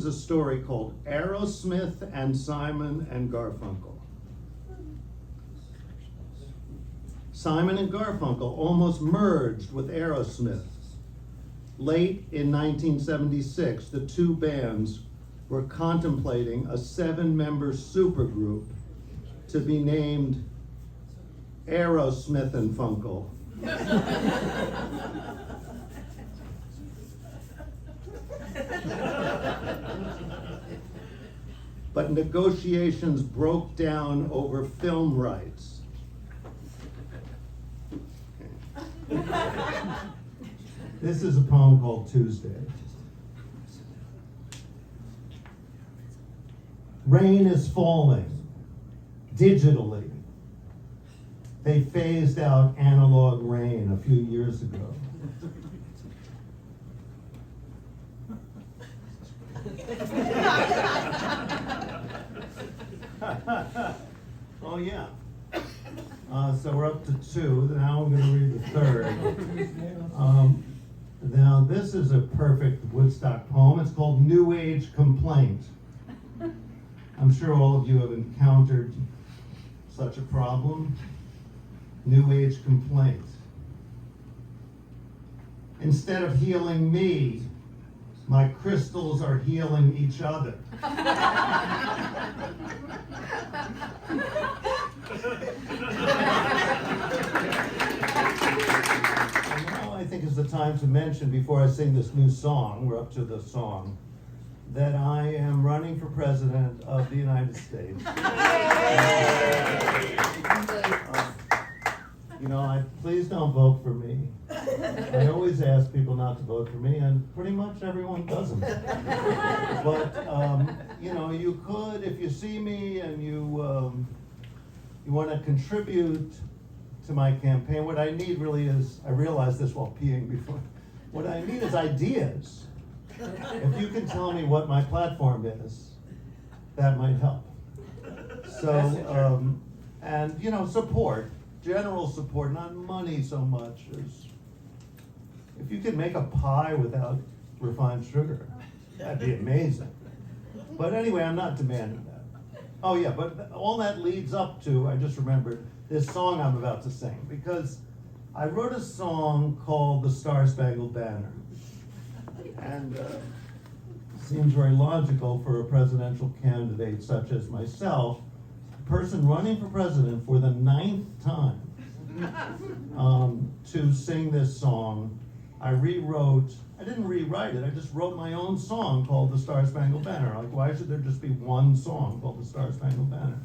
a story called Aerosmith and Simon and Garfunkel. Simon and Garfunkel almost merged with Aerosmith. Late in 1976, the two bands were contemplating a 7-member supergroup to be named Aerosmith and Funkle. But negotiations broke down over film rights. This is a poem called Tuesday. Rain is falling digitally. They phased out analog rain a few years ago. Oh yeah. So we're up to 2. Now I'm going to read the 3rd. Now this is a perfect Woodstock poem. It's called New Age Complaint. I'm sure all of you have encountered such a problem. New Age Complaint. Instead of healing me, my crystals are healing each other. Now I think is the time to mention, before I sing this new song, we're up to the song, that I am running for president of the United States. Please don't vote for me. I always ask people not to vote for me, and pretty much everyone doesn't. But you could, if you see me and you want to contribute to my campaign. What I need really is, I realized this while peeing before, what I need is ideas. If you can tell me what my platform is, that might help. So, support, general support, not money so much as, if you could make a pie without refined sugar, that'd be amazing. But anyway, I'm not demanding that. Oh yeah, but all that leads up to, I just remembered, this song I'm about to sing, because I wrote a song called The Star-Spangled Banner. And it seems very logical for a presidential candidate such as myself, a person running for president for the 9th time, to sing this song. I didn't rewrite it, I just wrote my own song called The Star-Spangled Banner. Like, why should there just be one song called The Star-Spangled Banner?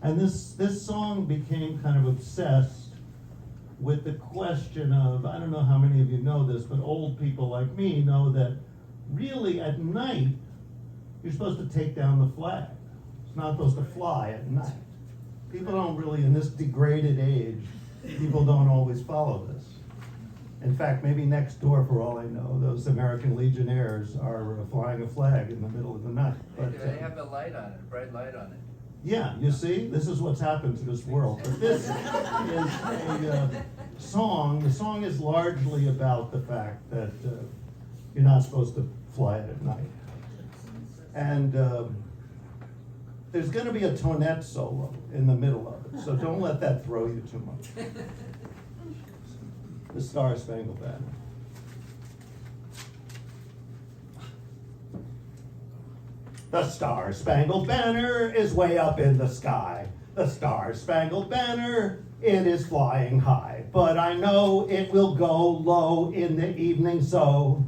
And this song became kind of obsessed with the question of, I don't know how many of you know this, but old people like me know that really at night, you're supposed to take down the flag. It's not supposed to fly at night. People don't really, in this degraded age, people don't always follow this. In fact, maybe next door, for all I know, those American Legionnaires are flying a flag in the middle of the night. But they have the light on it, bright light on it. Yeah, you see, this is what's happened to this world. But this is a song. The song is largely about the fact that you're not supposed to fly it at night. And there's going to be a tonette solo in the middle of it, so don't let that throw you too much. The Star-Spangled Banner. The Star-Spangled Banner is way up in the sky. The Star-Spangled Banner, it is flying high. But I know it will go low in the evening, so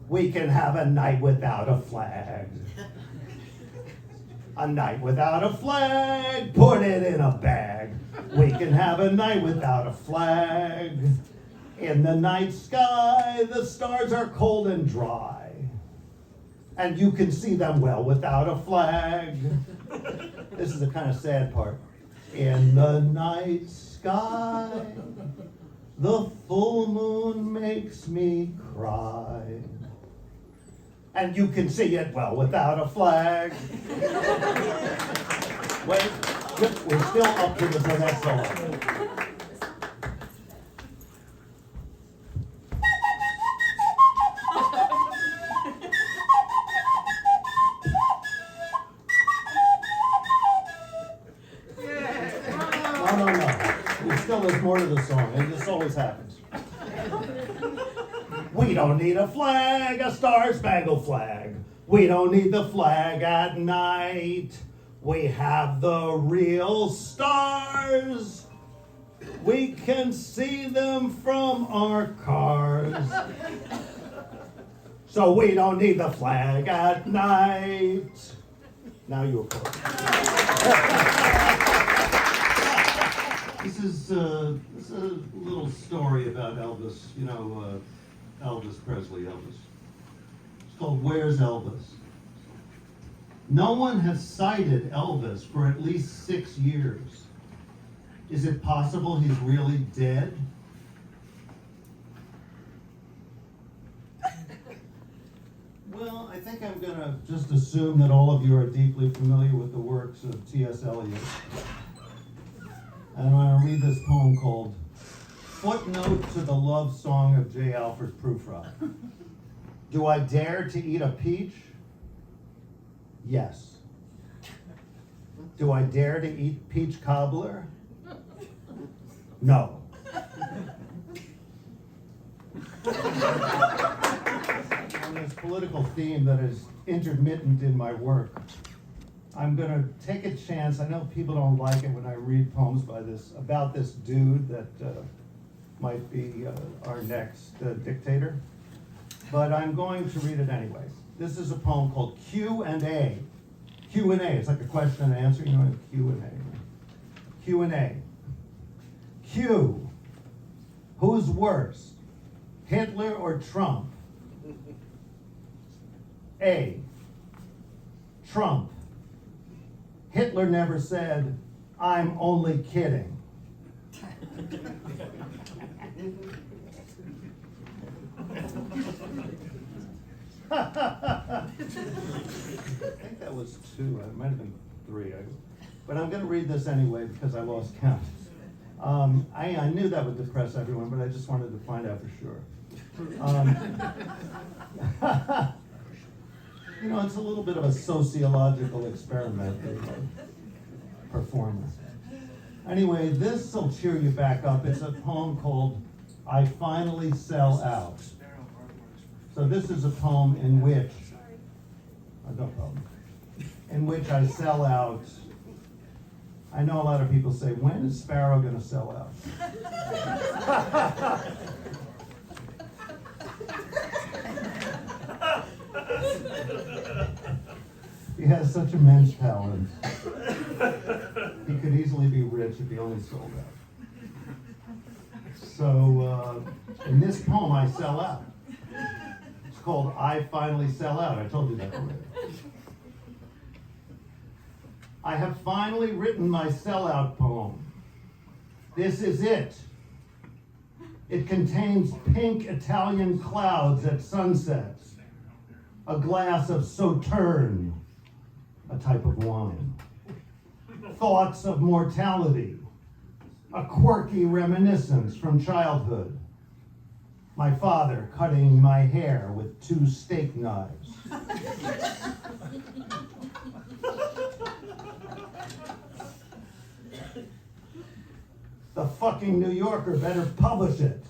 we can have a night without a flag. A night without a flag, put it in a bag. We can have a night without a flag. In the night sky, the stars are cold and dry, and you can see them well without a flag. This is the kind of sad part. In the night sky, the full moon makes me cry, and you can see it well without a flag. Wait, we're still up to the next song. more to the song, and this always happens. We don't need a flag, a star-spangled flag. We don't need the flag at night. We have the real stars. We can see them from our cars. So we don't need the flag at night. Now you applaud. This is a little story about Elvis. You know, Elvis Presley, Elvis. It's called Where's Elvis? No one has cited Elvis for at least 6 years. Is it possible he's really dead? Well, I think I'm gonna just assume that all of you are deeply familiar with the works of T.S. Eliot. And I'm gonna read this poem called Footnote to the Love Song of J. Alfred Prufrock. Do I dare to eat a peach? Yes. Do I dare to eat peach cobbler? No. On this political theme that is intermittent in my work, I'm going to take a chance. I know people don't like it when I read poems about this dude that might be our next dictator, but I'm going to read it anyways. This is a poem called Q&A. Q&A, it's like a question and answer, you know, Q&A. Q&A. Q, who's worse, Hitler or Trump? A, Trump. Hitler never said, I'm only kidding. I think that was 2, it might have been 3. But I'm going to read this anyway because I lost count. I knew that would depress everyone, but I just wanted to find out for sure. You know, it's a little bit of a sociological experiment performance. Anyway, this will cheer you back up. It's a poem called I Finally Sell Out. So this is a poem in which, no problem, in which I sell out. I know a lot of people say, when is Sparrow going to sell out? He has such immense talent. He could easily be rich if he only sold out. So, in this poem, I sell out. It's called I Finally Sell Out. I told you that already. I have finally written my sellout poem. This is it. It contains pink Italian clouds at sunset, a glass of Sauterne, a type of wine, thoughts of mortality, a quirky reminiscence from childhood, my father cutting my hair with 2 steak knives. The fucking New Yorker better publish it.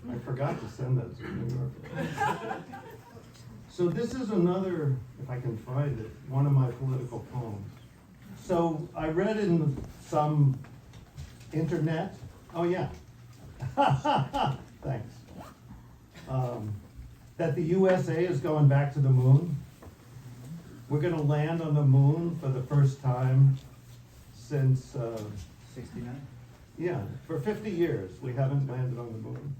I forgot to send that to the New Yorker. So this is another, if I can find it, one of my political poems. So I read in some internet, oh yeah, thanks, that the USA is going back to the moon. We're gonna land on the moon for the first time since 69? yeah, for 50 years, we haven't landed on the moon.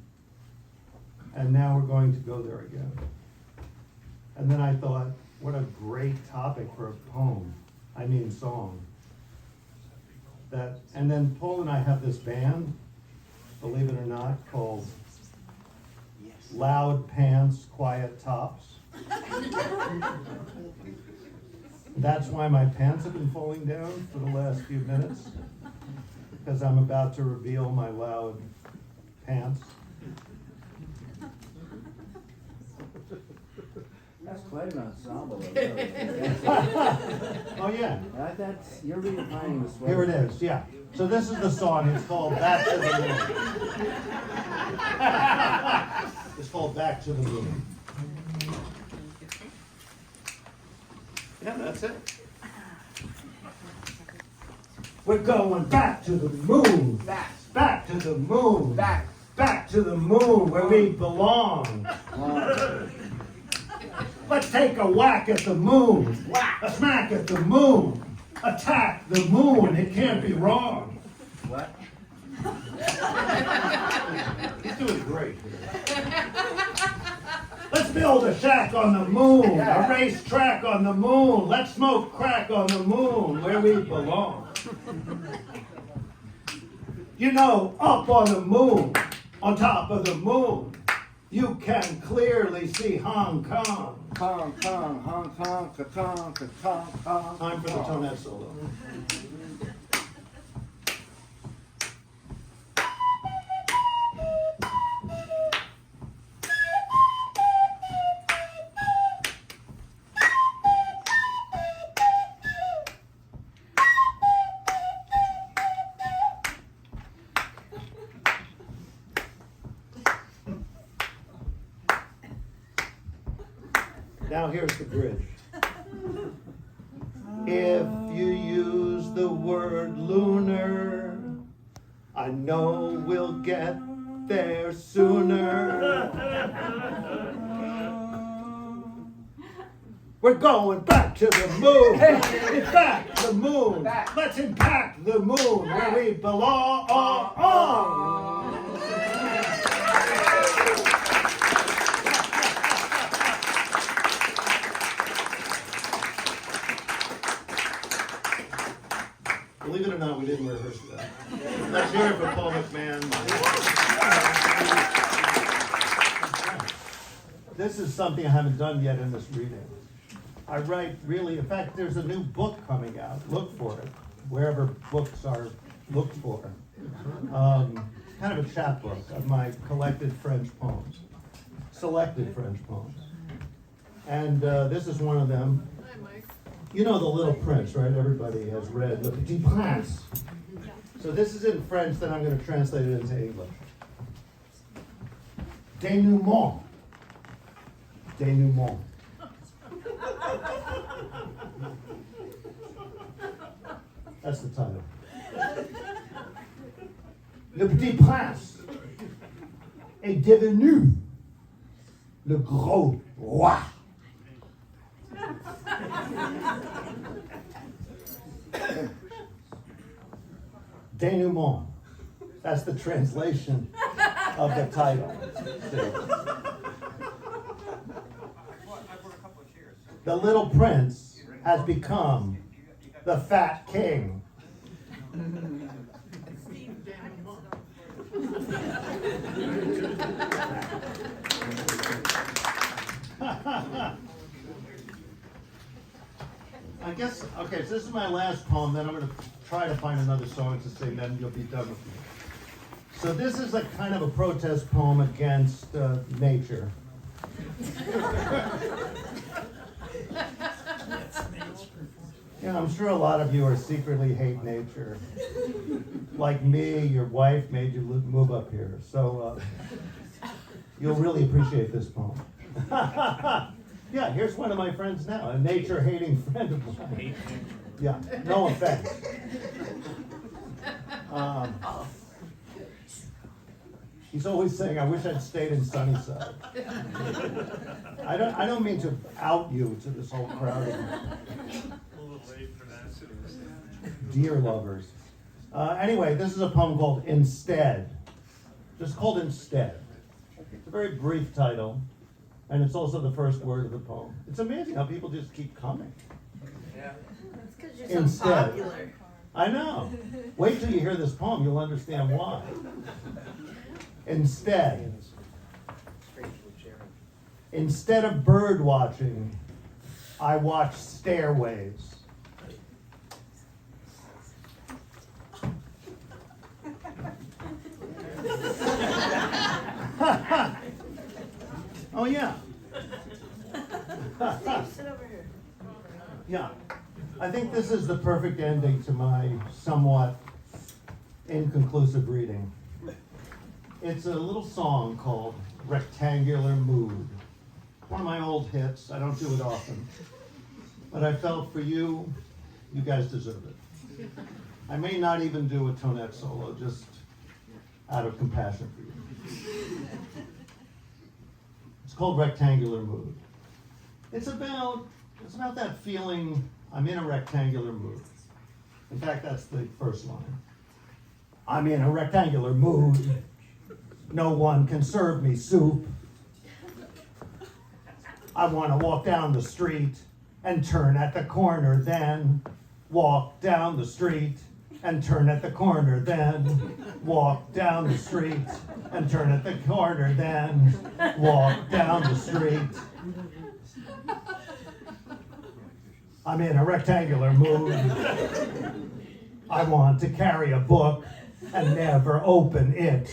And now we're going to go there again. And then I thought, what a great topic for a poem, song. And then Paul and I have this band, believe it or not, called Loud Pants, Quiet Tops. That's why my pants have been falling down for the last few minutes, because I'm about to reveal my loud pants. That's quite an ensemble. Oh, yeah. That's, you're redefining the sweater. Here it is, yeah. So this is the song, it's called Back to the Moon. It's called Back to the Moon. Yeah, that's it. We're going back to the moon. Back to the moon. Back to the moon where we belong. Let's take a whack at the moon. A smack at the moon. Attack the moon. It can't be wrong. What? He's doing great. Let's build a shack on the moon. A racetrack on the moon. Let's smoke crack on the moon where we belong. You know, up on the moon, on top of the moon, you can clearly see Hong Kong. Kong, Kong, Hong Kong, ka-kong, ka-kong, Kong. Time for the tonette solo. Now here's the bridge. If you use the word lunar, I know we'll get there sooner. We're going back to the moon. Back to the moon. Let's impact the moon where we belong. Believe it or not, we didn't rehearse that. Let's hear it for Paul McMahon. This is something I haven't done yet in this reading. I write really, in fact, there's a new book coming out. Look for it, wherever books are looked for. Kind of a chapbook of my collected French poems, selected French poems. And this is one of them. You know The Little Prince, right? Everybody has read Le Petit Prince. So this is in French, then I'm going to translate it into English. Dénouement. Dénouement. That's the title. Le Petit Prince est devenu le gros roi. Dénouement. That's the translation of the title. The Little Prince has become the Fat King. I guess, okay, so this is my last poem, then I'm going to try to find another song to sing, then you'll be done with me. So this is a kind of a protest poem against nature. Yeah, I'm sure a lot of you are secretly hate nature. Like me, your wife made you move up here, so you'll really appreciate this poem. Yeah, here's one of my friends now, a nature-hating friend of mine. Yeah, no offense. He's always saying, "I wish I'd stayed in Sunnyside." I don't mean to out you to this whole crowd of deer lovers. Anyway, this is a poem called Instead. Just called Instead. It's a very brief title. And it's also the first word of the poem. It's amazing how people just keep coming. Yeah. It's because you're so popular. I know. Wait till you hear this poem, you'll understand why. Instead of bird watching, I watch stairways. Oh, yeah. Steve, sit over here. Yeah. I think this is the perfect ending to my somewhat inconclusive reading. It's a little song called Rectangular Mood. One of my old hits. I don't do it often. But I felt for you, you guys deserve it. I may not even do a tonette solo, just out of compassion for you. It's called Rectangular Mood. It's about that feeling, I'm in a rectangular mood. In fact, that's the first line. I'm in a rectangular mood. No one can serve me soup. I want to walk down the street and turn at the corner, then walk down the street and turn at the corner, then walk down the street and turn at the corner, then walk down the street. I'm in a rectangular mood. I want to carry a book and never open it.